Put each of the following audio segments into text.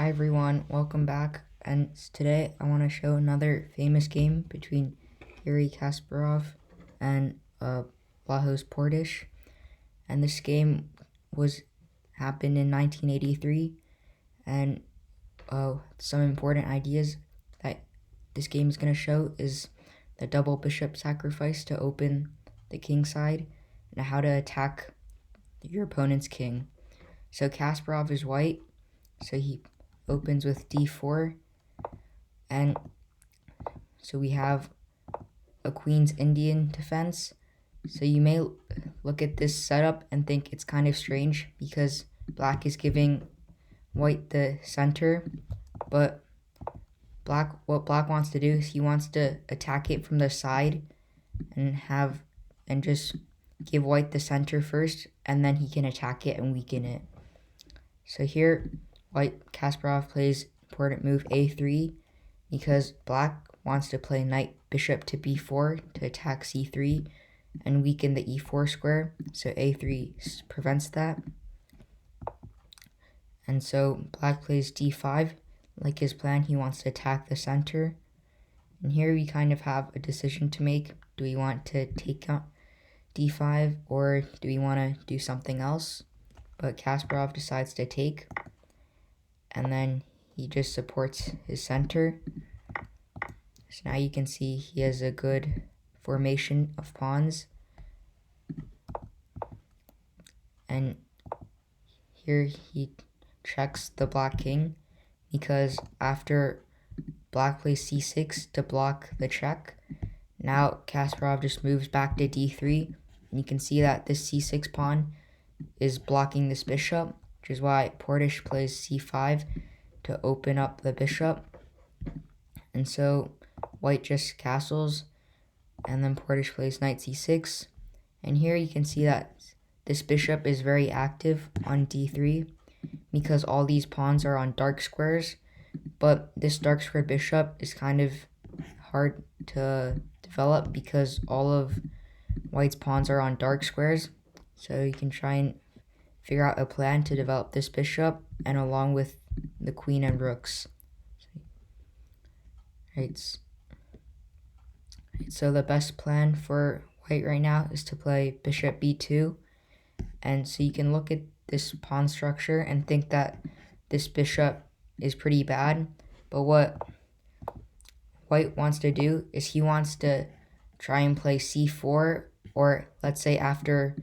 Hi everyone, welcome back. And today I want to show another famous game between Kasparov and Blahos Portisch. And this game happened in 1983. And some important ideas that this game is going to show is the double bishop sacrifice to open the king side and how to attack your opponent's king. So Kasparov is white, so he opens with d4, and so we have a Queen's Indian defense. So you may look at this setup and think it's kind of strange because black is giving white the center, but what black wants to do is he wants to attack it from the side and just give white the center first, and then he can attack it and weaken it. So here white Kasparov plays important move a3 because black wants to play knight bishop to b4 to attack c3 and weaken the e4 square, so a3 prevents that. And so black plays d5. Like his plan, he wants to attack the center. And here we kind of have a decision to make. Do we want to take out d5 or do we want to do something else? But Kasparov decides to take, and then he just supports his center. So now you can see he has a good formation of pawns. And here he checks the black king because after black plays c6 to block the check, now Kasparov just moves back to d3. And you can see that this c6 pawn is blocking this bishop, which is why Portisch plays c5 to open up the bishop. And so white just castles, and then Portisch plays knight c6. And here you can see that this bishop is very active on d3 because all these pawns are on dark squares, but this dark square bishop is kind of hard to develop because all of white's pawns are on dark squares. So you can try and figure out a plan to develop this bishop and along with the queen and rooks. Right. So the best plan for white right now is to play bishop b2. And so you can look at this pawn structure and think that this bishop is pretty bad. But what white wants to do is he wants to try and play c4, or let's say after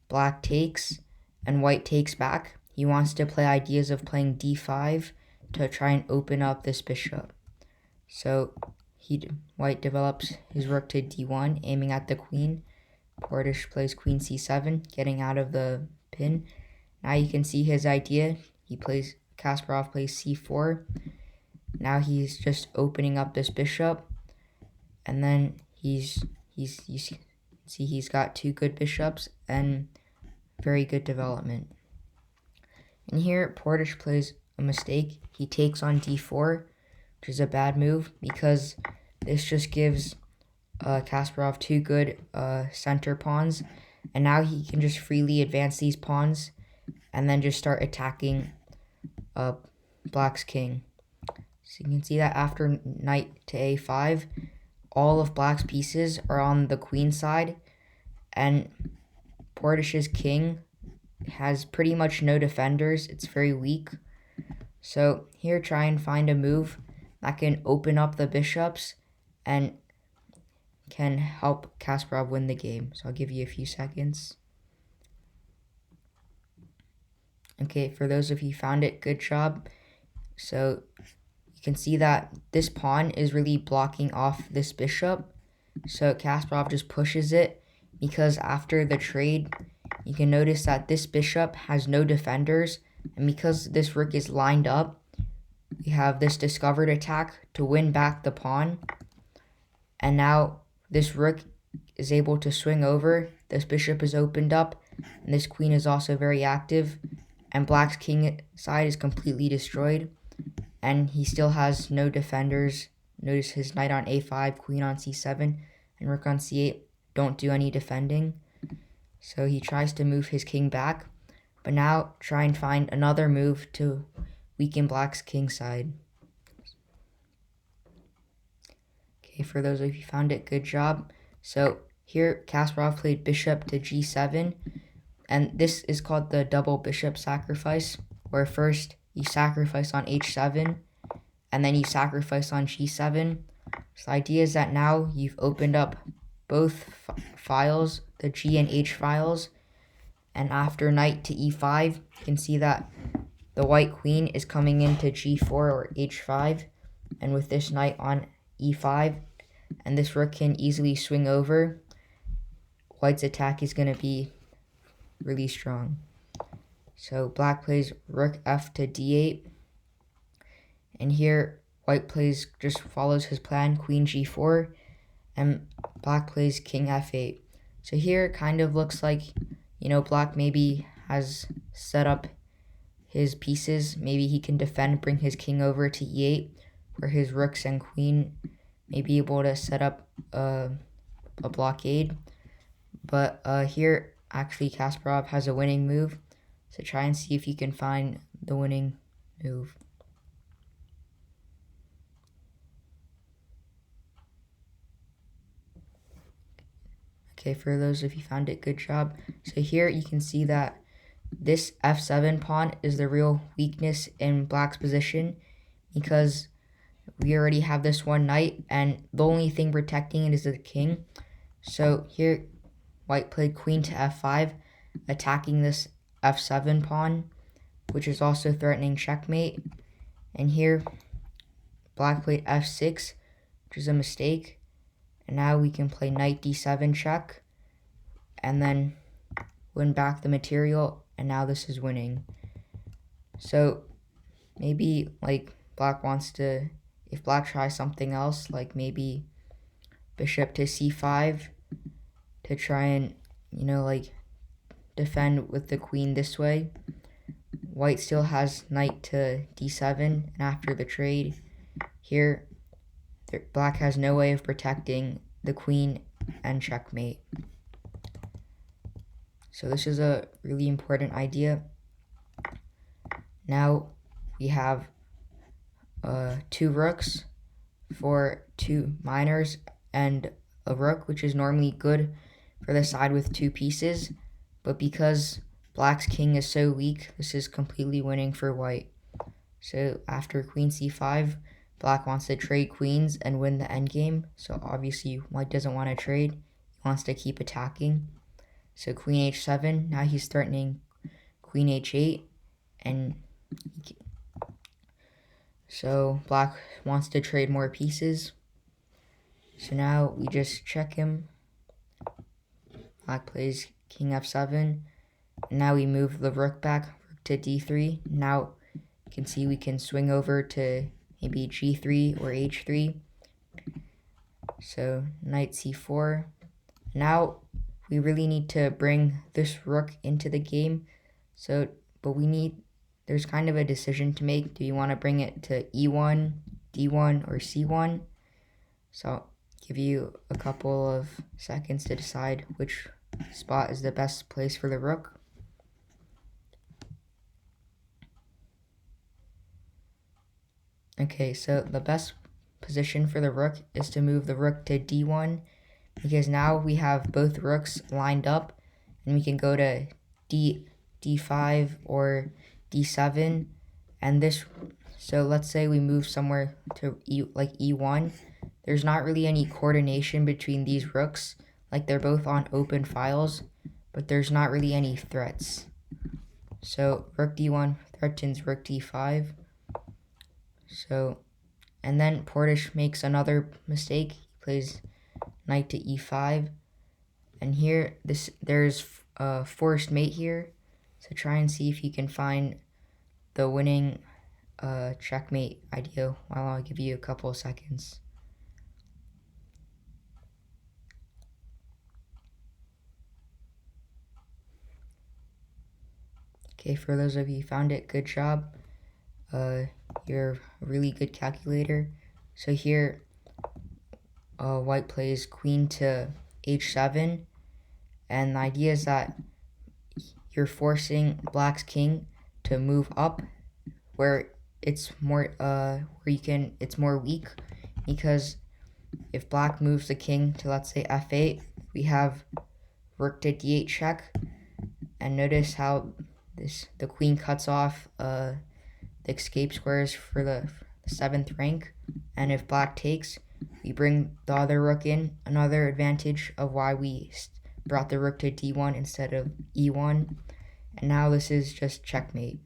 black takes and white takes back, he wants to play ideas of playing d5 to try and open up this bishop. So white develops his rook to d1, aiming at the queen. Portisch plays queen c7, getting out of the pin. Now you can see his idea. Kasparov plays c4. Now he's just opening up this bishop, and then you see he's got two good bishops and very good development. And here Portisch plays a mistake. He takes on d4, which is a bad move because this just gives Kasparov two good center pawns, and now he can just freely advance these pawns and then just start attacking black's king. So you can see that after knight to a5, all of black's pieces are on the queen side, and Portisch's king has pretty much no defenders. It's very weak. So here try and find a move that can open up the bishops and can help Kasparov win the game. So I'll give you a few seconds. Okay, for those of you who found it, good job. So you can see that this pawn is really blocking off this bishop. So Kasparov just pushes it because after the trade, you can notice that this bishop has no defenders. And because this rook is lined up, we have this discovered attack to win back the pawn. And now this rook is able to swing over. This bishop is opened up, and this queen is also very active. And black's king side is completely destroyed, and he still has no defenders. Notice his knight on a5, queen on c7, and rook on c8 don't do any defending. So he tries to move his king back, but now try and find another move to weaken black's king side. Okay, for those of you who found it, good job. So here Kasparov played bishop to g7, and this is called the double bishop sacrifice, where first you sacrifice on h7 and then you sacrifice on g7. So the idea is that now you've opened up both files, the G and H files, and after knight to e5, you can see that the white queen is coming into g4 or h5, and with this knight on e5, and this rook can easily swing over, white's attack is going to be really strong. So black plays rook f to d8, and here white plays, just follows his plan, queen g4, and black plays king f8. So here it kind of looks like, black maybe has set up his pieces. Maybe he can defend, bring his king over to e8, where his rooks and queen may be able to set up a blockade. But here, actually, Kasparov has a winning move. So try and see if you can find the winning move. Okay, for those of you who found it, good job. So here you can see that this f7 pawn is the real weakness in black's position, because we already have this one knight, and the only thing protecting it is the king. So here, white played queen to f5, attacking this f7 pawn, which is also threatening checkmate. And here, black played f6, which is a mistake. And now we can play knight d7 check, and then win back the material, and now this is winning. So maybe black wants to, if black tries something else, like maybe bishop to c5 to try and, defend with the queen this way. White still has knight to d7, and after the trade here, black has no way of protecting the queen and checkmate. So this is a really important idea. Now we have 2 rooks for 2 minors and a rook, which is normally good for the side with 2 pieces. But because black's king is so weak, this is completely winning for white. So after queen c5, black wants to trade queens and win the endgame. So obviously white doesn't want to trade. He wants to keep attacking. So queen h7, now he's threatening queen h8. And so black wants to trade more pieces. So now we just check him. Black plays king f7. And now we move the rook back, rook to d3. Now you can see we can swing over to maybe g3 or h3. So knight c4. Now we really need to bring this rook into the game. But there's kind of a decision to make. Do you want to bring it to e1, d1, or c1? So I'll give you a couple of seconds to decide which spot is the best place for the rook. Okay, so the best position for the rook is to move the rook to d1, because now we have both rooks lined up, and we can go to d5 or d7, and this. So let's say we move somewhere to e1. There's not really any coordination between these rooks. They're both on open files, but there's not really any threats. So rook d1 threatens rook d5. So, and then Portisch makes another mistake. He plays knight to e5, and here there's a forced mate here. So try and see if you can find the winning checkmate idea while I'll give you a couple of seconds. Okay, for those of you who found it, good job. You're a really good calculator. So here, white plays queen to h7, and the idea is that you're forcing black's king to move up, where it's more it's more weak, because if black moves the king to, let's say, f8, we have rook to d8 check, and notice how the queen cuts off the escape squares for the 7th rank. And if black takes, we bring the other rook in, another advantage of why we brought the rook to d1 instead of e1. And now this is just checkmate.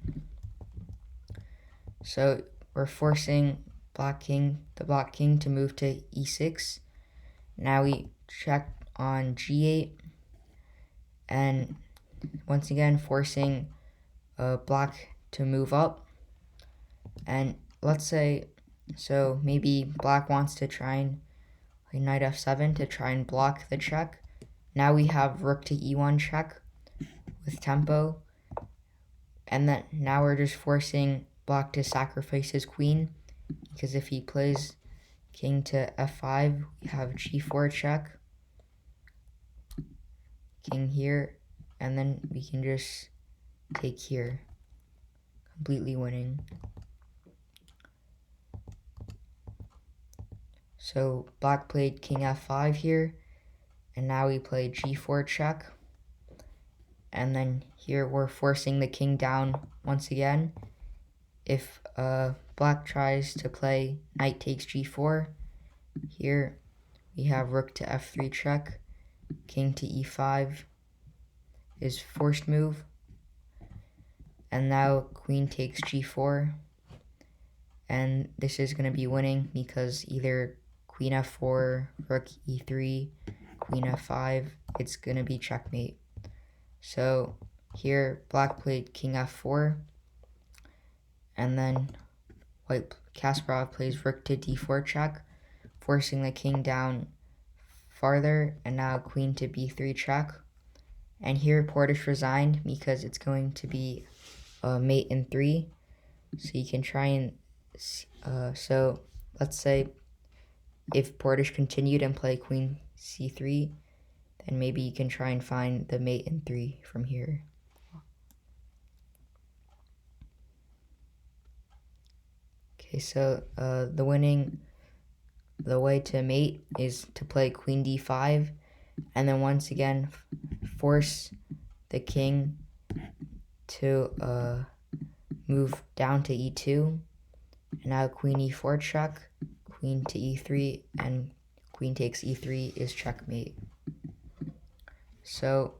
So we're forcing the black king to move to e6. Now we check on g8, and once again forcing black to move up. And let's say, so maybe black wants to try and play knight f7 to try and block the check. Now we have rook to e1 check with tempo, and then now we're just forcing black to sacrifice his queen, because if he plays king to f5, we have g4 check, king here, and then we can just take here, completely winning. So black played king f5 here, and now we play g4 check, and then here we're forcing the king down once again. If black tries to play knight takes g4, here we have rook to f3 check, king to e5 is forced move, and now queen takes g4, and this is going to be winning because either queen f4, rook e3, queen f5, it's going to be checkmate. So here black played king f4, and then Kasparov plays rook to d4 check, forcing the king down farther, and now queen to b3 check. And here Portisch resigned because it's going to be mate in 3. So you can try and so let's say if Portisch continued and play queen c3, then maybe you can try and find the mate in 3 from here. Okay, so the way to mate is to play queen d5, and then once again force the king to move down to e2, and now queen e4 check, queen to e3, and queen takes e3 is checkmate. So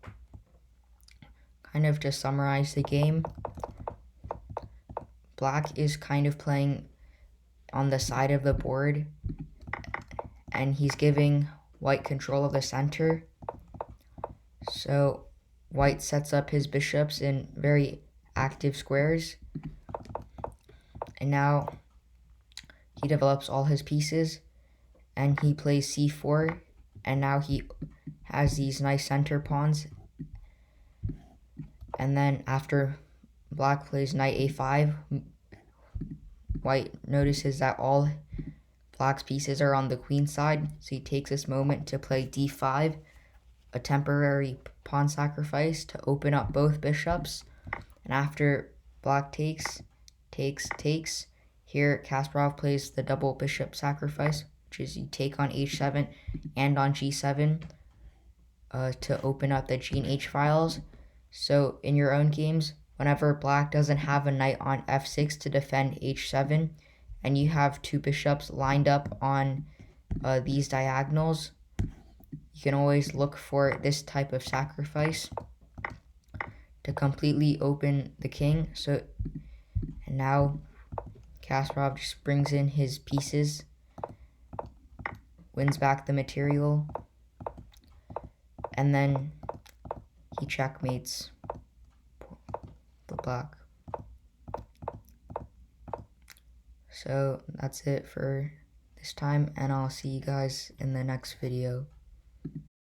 kind of to summarize the game, black is kind of playing on the side of the board, and he's giving white control of the center. So white sets up his bishops in very active squares, and now he develops all his pieces, and he plays c4, and now he has these nice center pawns. And then after black plays knight a5, white notices that all black's pieces are on the queen side, so he takes this moment to play d5, a temporary pawn sacrifice to open up both bishops. And after black takes, here Kasparov plays the double bishop sacrifice, which is you take on h7 and on g7 to open up the g and h files. So in your own games, whenever black doesn't have a knight on f6 to defend h7, and you have 2 bishops lined up on these diagonals, you can always look for this type of sacrifice to completely open the king. So, and now Kasparov just brings in his pieces, wins back the material, and then he checkmates the black. So that's it for this time, and I'll see you guys in the next video.